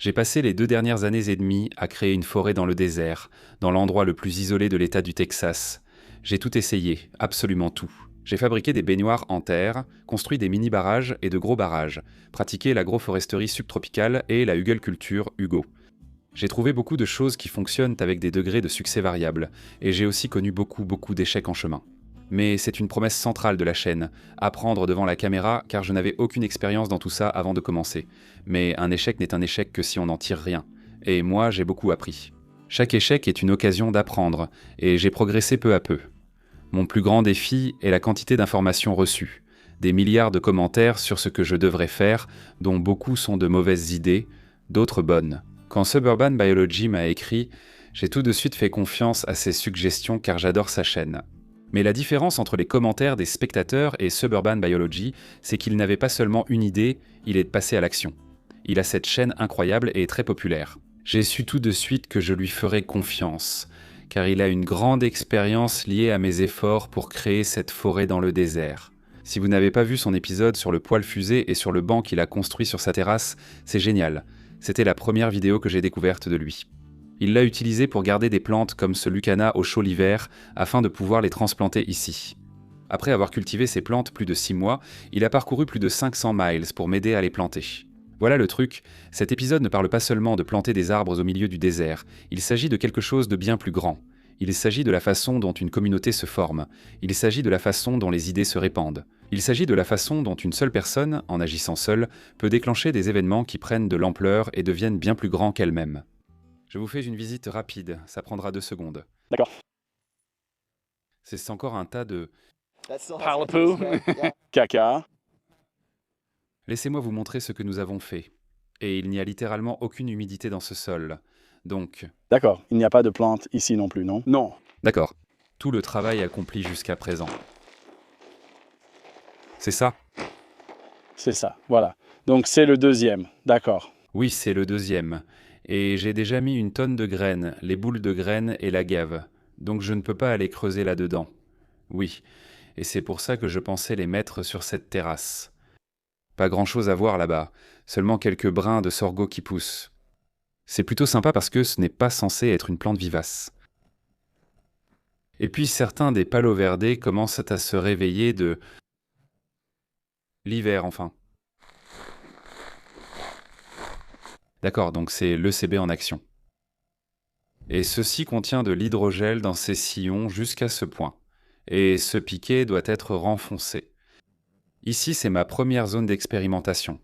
J'ai passé les 2 dernières années et demie à créer une forêt dans le désert, dans l'endroit le plus isolé de l'État du Texas. J'ai tout essayé, absolument tout. J'ai fabriqué des baignoires en terre, construit des mini-barrages et de gros barrages, pratiqué l'agroforesterie subtropicale et la hugelculture Hugo. J'ai trouvé beaucoup de choses qui fonctionnent avec des degrés de succès variables, et j'ai aussi connu beaucoup d'échecs en chemin. Mais c'est une promesse centrale de la chaîne, apprendre devant la caméra, car je n'avais aucune expérience dans tout ça avant de commencer. Mais un échec n'est un échec que si on n'en tire rien. Et moi, j'ai beaucoup appris. Chaque échec est une occasion d'apprendre, et j'ai progressé peu à peu. Mon plus grand défi est la quantité d'informations reçues. Des milliards de commentaires sur ce que je devrais faire, dont beaucoup sont de mauvaises idées, d'autres bonnes. Quand Suburban Biology m'a écrit, j'ai tout de suite fait confiance à ses suggestions car j'adore sa chaîne. Mais la différence entre les commentaires des spectateurs et Suburban Biology, c'est qu'il n'avait pas seulement une idée, il est passé à l'action. Il a cette chaîne incroyable et très populaire. J'ai su tout de suite que je lui ferais confiance, car il a une grande expérience liée à mes efforts pour créer cette forêt dans le désert. Si vous n'avez pas vu son épisode sur le poêle fusée et sur le banc qu'il a construit sur sa terrasse, c'est génial. C'était la première vidéo que j'ai découverte de lui. Il l'a utilisé pour garder des plantes comme ce lucana au chaud l'hiver, afin de pouvoir les transplanter ici. Après avoir cultivé ces plantes plus de 6 mois, il a parcouru plus de 500 miles pour m'aider à les planter. Voilà le truc, cet épisode ne parle pas seulement de planter des arbres au milieu du désert, il s'agit de quelque chose de bien plus grand. Il s'agit de la façon dont une communauté se forme, il s'agit de la façon dont les idées se répandent, il s'agit de la façon dont une seule personne, en agissant seule, peut déclencher des événements qui prennent de l'ampleur et deviennent bien plus grands qu'elle-même. Je vous fais une visite rapide, ça prendra 2 secondes. D'accord. C'est encore un tas de... Pile of poo, caca. Laissez-moi vous montrer ce que nous avons fait. Et il n'y a littéralement aucune humidité dans ce sol. Donc, D'accord, il n'y a pas de plantes ici non plus, non? Non. d'accord, tout le travail accompli jusqu'à présent. C'est ça? C'est ça, voilà. Donc c'est le deuxième, d'accord. Oui, c'est le deuxième. Et j'ai déjà mis une tonne de graines, les boules de graines et la gave. Donc je ne peux pas aller creuser là-dedans. Oui, et c'est pour ça que je pensais les mettre sur cette terrasse. Pas grand-chose à voir là-bas, seulement quelques brins de sorgho qui poussent. C'est plutôt sympa parce que ce n'est pas censé être une plante vivace. Et puis certains des palo verdes commencent à se réveiller de... l'hiver enfin. D'accord, donc c'est l'ECB en action. Et ceci contient de l'hydrogel dans ses sillons jusqu'à ce point. Et ce piquet doit être renfoncé. Ici, c'est ma première zone d'expérimentation.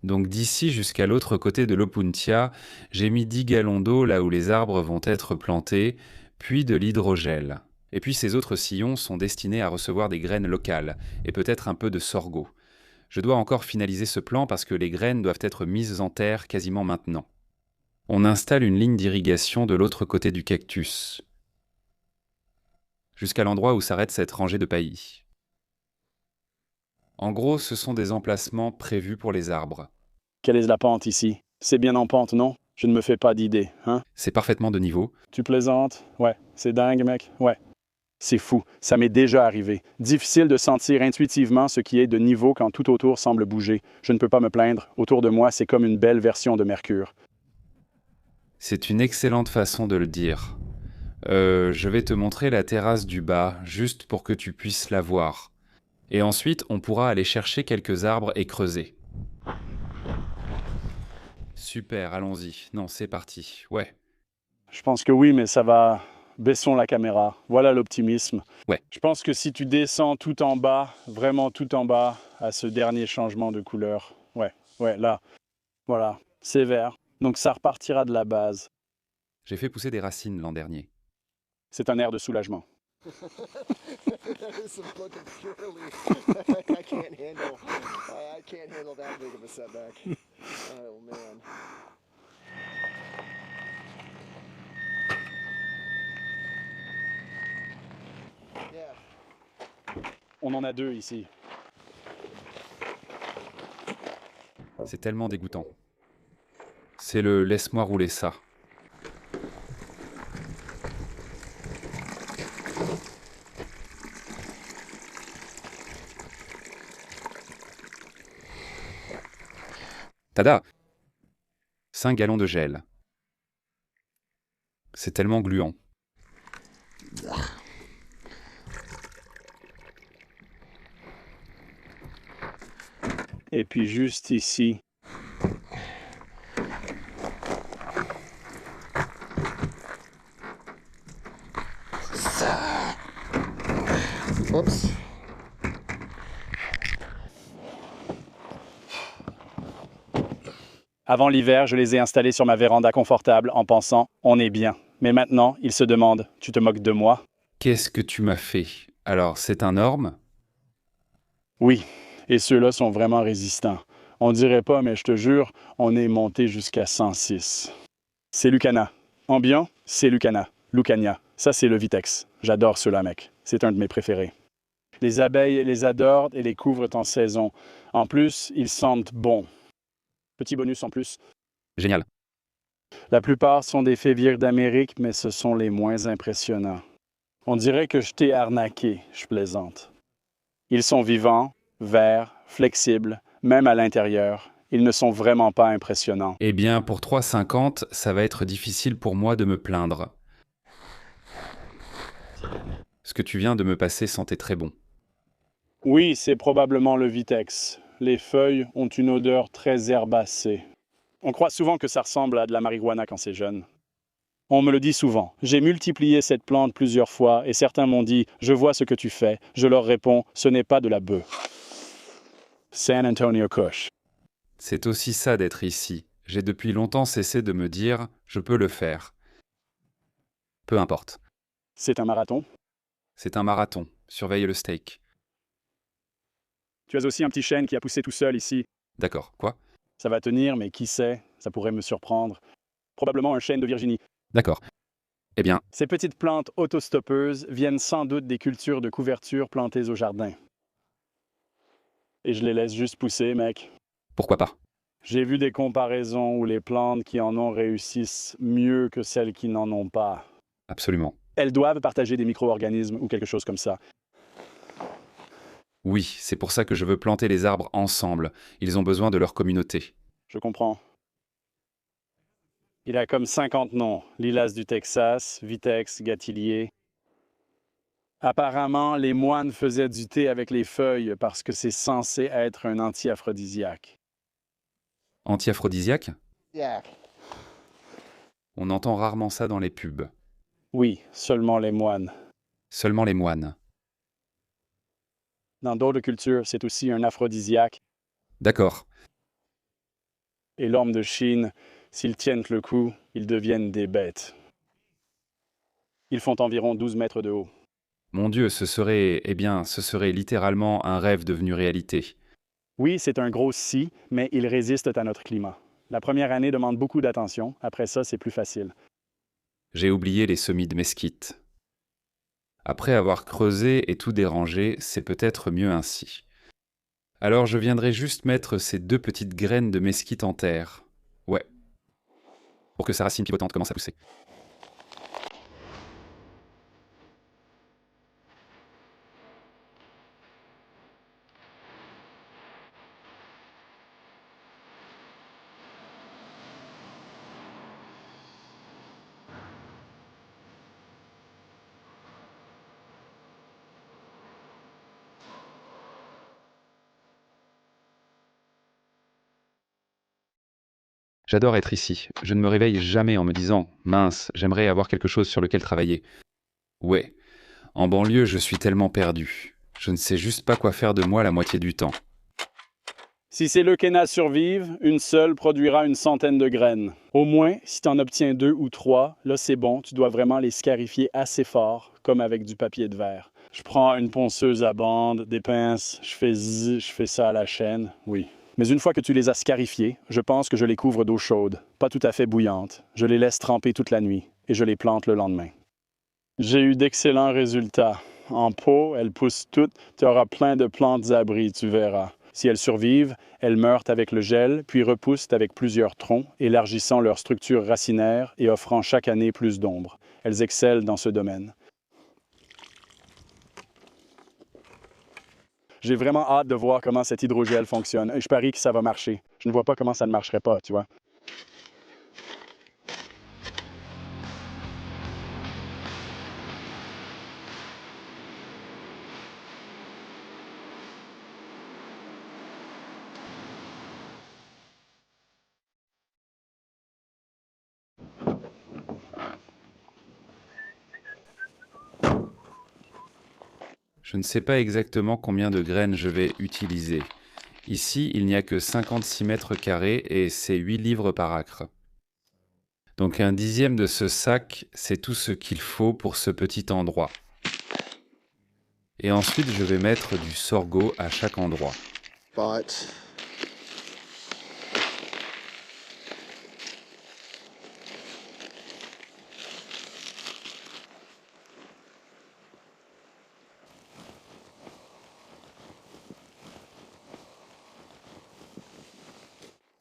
Donc d'ici jusqu'à l'autre côté de l'Opuntia, j'ai mis 10 gallons d'eau là où les arbres vont être plantés, puis de l'hydrogel. Et puis ces autres sillons sont destinés à recevoir des graines locales, et peut-être un peu de sorgho. Je dois encore finaliser ce plan parce que les graines doivent être mises en terre quasiment maintenant. On installe une ligne d'irrigation de l'autre côté du cactus, jusqu'à l'endroit où s'arrête cette rangée de paillis. En gros, ce sont des emplacements prévus pour les arbres. Quelle est la pente ici? C'est bien en pente, non? Je ne me fais pas d'idée, hein? C'est parfaitement de niveau. Tu plaisantes? Ouais. C'est dingue, mec? Ouais. C'est fou, ça m'est déjà arrivé. Difficile de sentir intuitivement ce qui est de niveau quand tout autour semble bouger. Je ne peux pas me plaindre. Autour de moi, c'est comme une belle version de Mercure. C'est une excellente façon de le dire. Je vais te montrer la terrasse du bas, juste pour que tu puisses la voir. Et ensuite, on pourra aller chercher quelques arbres et creuser. Super, allons-y. Non, c'est parti. Ouais. Je pense que oui, mais ça va. Baissons la caméra. Voilà l'optimisme. Ouais. Je pense que si tu descends tout en bas, vraiment tout en bas, à ce dernier changement de couleur, ouais, là, voilà, c'est vert. Donc ça repartira de la base. J'ai fait pousser des racines l'an dernier. C'est un air de soulagement. Some fucking purely. I can't handle that big of a setback. Oh man. Yeah. On en a 2 ici. C'est tellement dégoûtant. C'est le laisse-moi rouler ça. Tada! 5 gallons de gel. C'est tellement gluant. Et puis juste ici. Oups. Avant l'hiver, je les ai installés sur ma véranda confortable en pensant « on est bien ». Mais maintenant, ils se demandent « tu te moques de moi ?» Qu'est-ce que tu m'as fait? Alors, c'est un orme? Oui, et ceux-là sont vraiment résistants. On dirait pas, mais je te jure, on est monté jusqu'à 106. C'est Lucana. Ambiant, c'est Lucana. Lucania. Ça, c'est le Vitex. J'adore ceux-là, mec. C'est un de mes préférés. Les abeilles les adorent et les couvrent en saison. En plus, ils sentent bon. Petit bonus en plus. Génial. La plupart sont des févriers d'Amérique, mais ce sont les moins impressionnants. On dirait que je t'ai arnaqué, je plaisante. Ils sont vivants, verts, flexibles, même à l'intérieur. Ils ne sont vraiment pas impressionnants. Eh bien, pour 3,50, ça va être difficile pour moi de me plaindre. Ce que tu viens de me passer sentait très bon. Oui, c'est probablement le Vitex. Les feuilles ont une odeur très herbacée. On croit souvent que ça ressemble à de la marijuana quand c'est jeune. On me le dit souvent. J'ai multiplié cette plante plusieurs fois et certains m'ont dit « Je vois ce que tu fais ». Je leur réponds « Ce n'est pas de la bœuf ». San Antonio Kush. C'est aussi ça d'être ici. J'ai depuis longtemps cessé de me dire « je peux le faire ». Peu importe. C'est un marathon. C'est un marathon. Surveille le steak. Tu as aussi un petit chêne qui a poussé tout seul ici. D'accord. Quoi? Ça va tenir, mais qui sait, ça pourrait me surprendre. Probablement un chêne de Virginie. D'accord. Eh bien, Ces petites plantes autostoppeuses viennent sans doute des cultures de couverture plantées au jardin. Et je les laisse juste pousser, mec. pourquoi pas? J'ai vu des comparaisons où les plantes qui en ont réussissent mieux que celles qui n'en ont pas. Absolument. Elles doivent partager des micro-organismes ou quelque chose comme ça. Oui, c'est pour ça que je veux planter les arbres ensemble. Ils ont besoin de leur communauté. Je comprends. Il a comme 50 noms. Lilas du Texas, Vitex, Gatilier. Apparemment, les moines faisaient du thé avec les feuilles parce que c'est censé être un anti-aphrodisiaque. Anti-aphrodisiaque? Yeah. On entend rarement ça dans les pubs. Oui, seulement les moines. Seulement les moines. Dans d'autres cultures, c'est aussi un aphrodisiaque. D'accord. Et l'homme de Chine, s'ils tiennent le coup, ils deviennent des bêtes. Ils font environ 12 mètres de haut. Mon Dieu, ce serait littéralement un rêve devenu réalité. Oui, c'est un gros si, mais ils résistent à notre climat. La première année demande beaucoup d'attention. Après ça, c'est plus facile. J'ai oublié les semis de mesquite. Après avoir creusé et tout dérangé, c'est peut-être mieux ainsi. Alors je viendrai juste mettre ces 2 petites graines de mesquite en terre. Ouais. Pour que sa racine pivotante commence à pousser. J'adore être ici. Je ne me réveille jamais en me disant « Mince, j'aimerais avoir quelque chose sur lequel travailler ». Ouais. En banlieue, je suis tellement perdu. Je ne sais juste pas quoi faire de moi la moitié du temps. Si ces leucénas survivent, une seule produira une centaine de graines. Au moins, si tu en obtiens 2 ou 3, là c'est bon, tu dois vraiment les scarifier assez fort, comme avec du papier de verre. Je prends une ponceuse à bande, des pinces, je fais ça à la chaîne, oui. Mais une fois que tu les as scarifiés, je pense que je les couvre d'eau chaude, pas tout à fait bouillante. Je les laisse tremper toute la nuit et je les plante le lendemain. J'ai eu d'excellents résultats. En pot, elles poussent toutes, tu auras plein de plantes abris, tu verras. Si elles survivent, elles meurent avec le gel, puis repoussent avec plusieurs troncs, élargissant leur structure racinaire et offrant chaque année plus d'ombre. Elles excellent dans ce domaine. J'ai vraiment hâte de voir comment cet hydrogel fonctionne. Et je parie que ça va marcher. Je ne vois pas comment ça ne marcherait pas, tu vois. Je ne sais pas exactement combien de graines je vais utiliser. Ici, il n'y a que 56 mètres carrés et c'est 8 livres par acre. Donc un dixième de ce sac, c'est tout ce qu'il faut pour ce petit endroit. Et ensuite, je vais mettre du sorgho à chaque endroit. But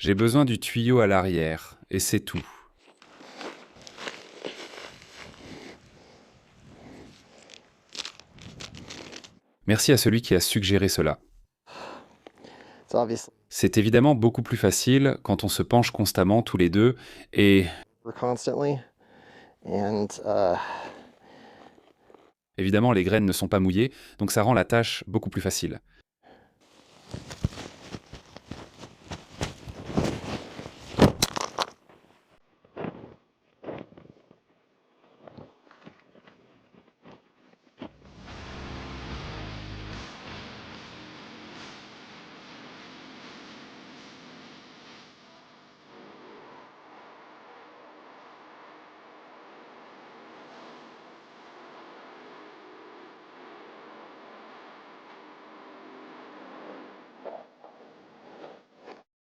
J'ai besoin du tuyau à l'arrière, et c'est tout. Merci à celui qui a suggéré cela. it's obviously C'est évidemment beaucoup plus facile quand on se penche constamment tous les deux, et we're constantly, and évidemment les graines ne sont pas mouillées, donc ça rend la tâche beaucoup plus facile.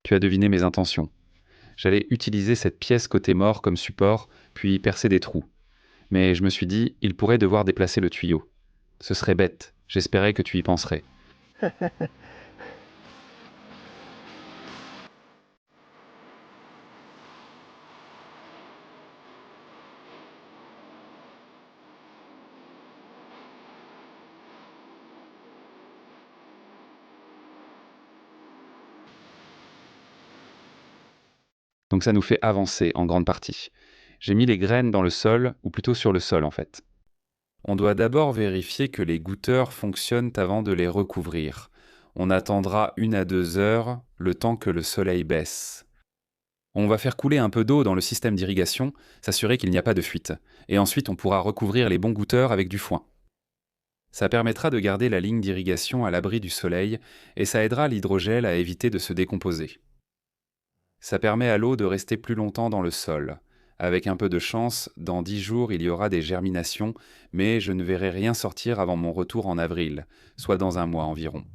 Tu as deviné mes intentions. J'allais utiliser cette pièce côté mort comme support, puis percer des trous. Mais je me suis dit, il pourrait devoir déplacer le tuyau. Ce serait bête, j'espérais que tu y penserais. Donc ça nous fait avancer en grande partie. J'ai mis les graines dans le sol, ou plutôt sur le sol en fait. On doit d'abord vérifier que les goutteurs fonctionnent avant de les recouvrir. On attendra 1 à 2 heures, le temps que le soleil baisse. On va faire couler un peu d'eau dans le système d'irrigation, s'assurer qu'il n'y a pas de fuite. Et ensuite on pourra recouvrir les bons goutteurs avec du foin. Ça permettra de garder la ligne d'irrigation à l'abri du soleil, et ça aidera l'hydrogel à éviter de se décomposer. Ça permet à l'eau de rester plus longtemps dans le sol. Avec un peu de chance, dans 10 jours, il y aura des germinations, mais je ne verrai rien sortir avant mon retour en avril, soit dans un mois environ.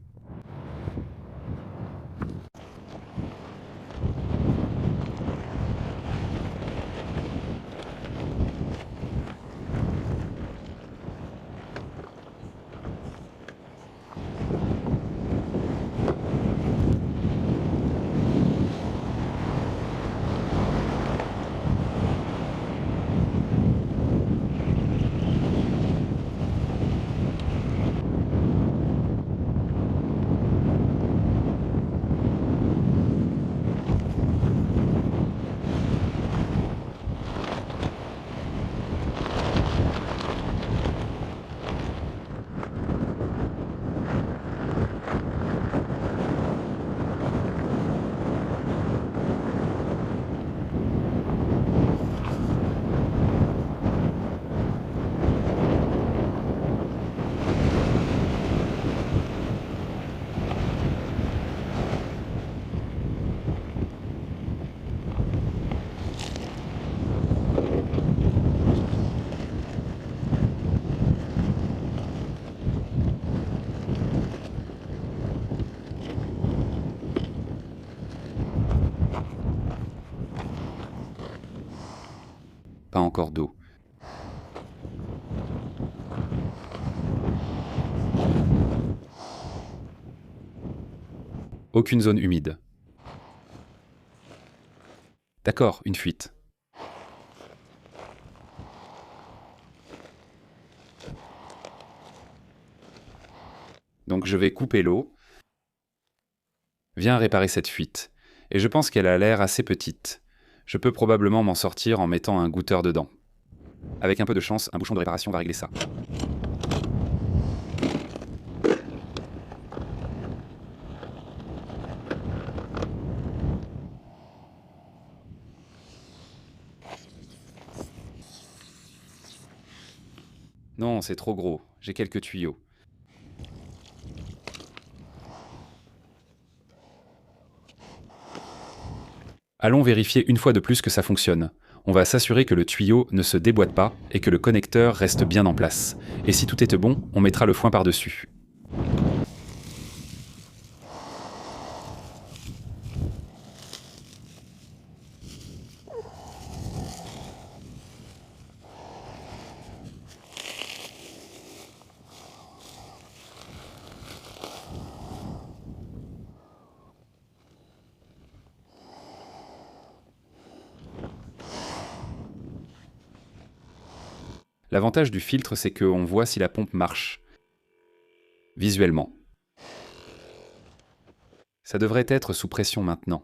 Pas encore d'eau. Aucune zone humide. D'accord, une fuite. Donc je vais couper l'eau. Viens réparer cette fuite. Et je pense qu'elle a l'air assez petite. Je peux probablement m'en sortir en mettant un goutteur dedans. Avec un peu de chance, un bouchon de réparation va régler ça. Non, c'est trop gros. J'ai quelques tuyaux. Allons vérifier une fois de plus que ça fonctionne. On va s'assurer que le tuyau ne se déboîte pas et que le connecteur reste bien en place. Et si tout était bon, on mettra le foin par-dessus. L'avantage du filtre, c'est qu'on voit si la pompe marche. Visuellement. Ça devrait être sous pression maintenant.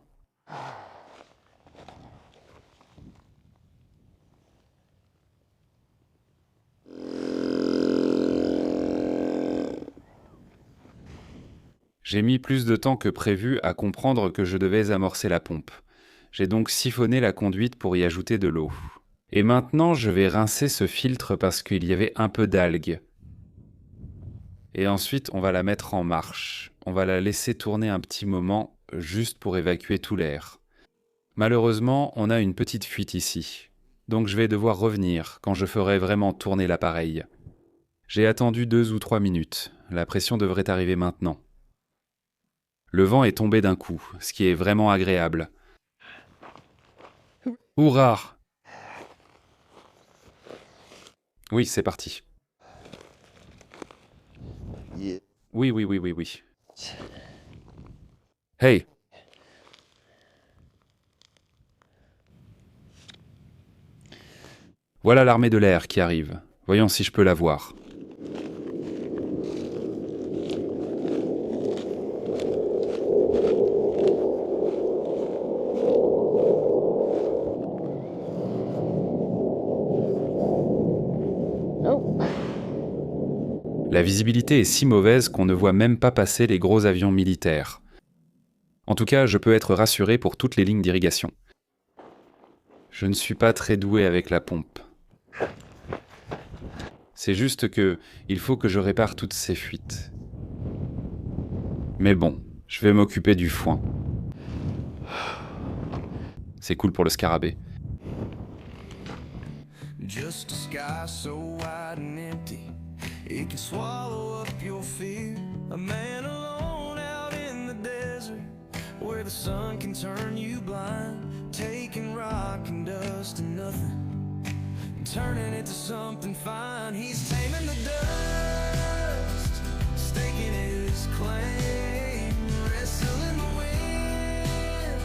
J'ai mis plus de temps que prévu à comprendre que je devais amorcer la pompe. J'ai donc siphonné la conduite pour y ajouter de l'eau. Et maintenant, je vais rincer ce filtre parce qu'il y avait un peu d'algues. Et ensuite, on va la mettre en marche. On va la laisser tourner un petit moment, juste pour évacuer tout l'air. Malheureusement, on a une petite fuite ici. Donc je vais devoir revenir quand je ferai vraiment tourner l'appareil. J'ai attendu 2 ou 3 minutes. La pression devrait arriver maintenant. Le vent est tombé d'un coup, ce qui est vraiment agréable. Hourra! Oui, c'est parti. Oui. Hey! Voilà l'armée de l'air qui arrive. Voyons si je peux la voir. La visibilité est si mauvaise qu'on ne voit même pas passer les gros avions militaires. En tout cas, je peux être rassuré pour toutes les lignes d'irrigation. Je ne suis pas très doué avec la pompe. C'est juste que il faut que je répare toutes ces fuites. Mais bon, je vais m'occuper du foin. C'est cool pour le scarabée. Just a sky so wide and empty, it can swallow up your fear. A man alone out in the desert, where the sun can turn you blind, taking rock and dust and nothing, and turning it to something fine. He's taming the dust, staking his claim, wrestling the wind,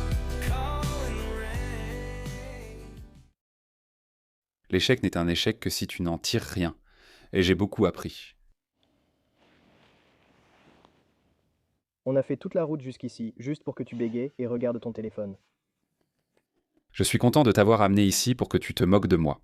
calling the rain. L'échec n'est un échec que si tu n'en tires rien. Et j'ai beaucoup appris. On a fait toute la route jusqu'ici, juste pour que tu bégayes et regardes ton téléphone. Je suis content de t'avoir amené ici pour que tu te moques de moi.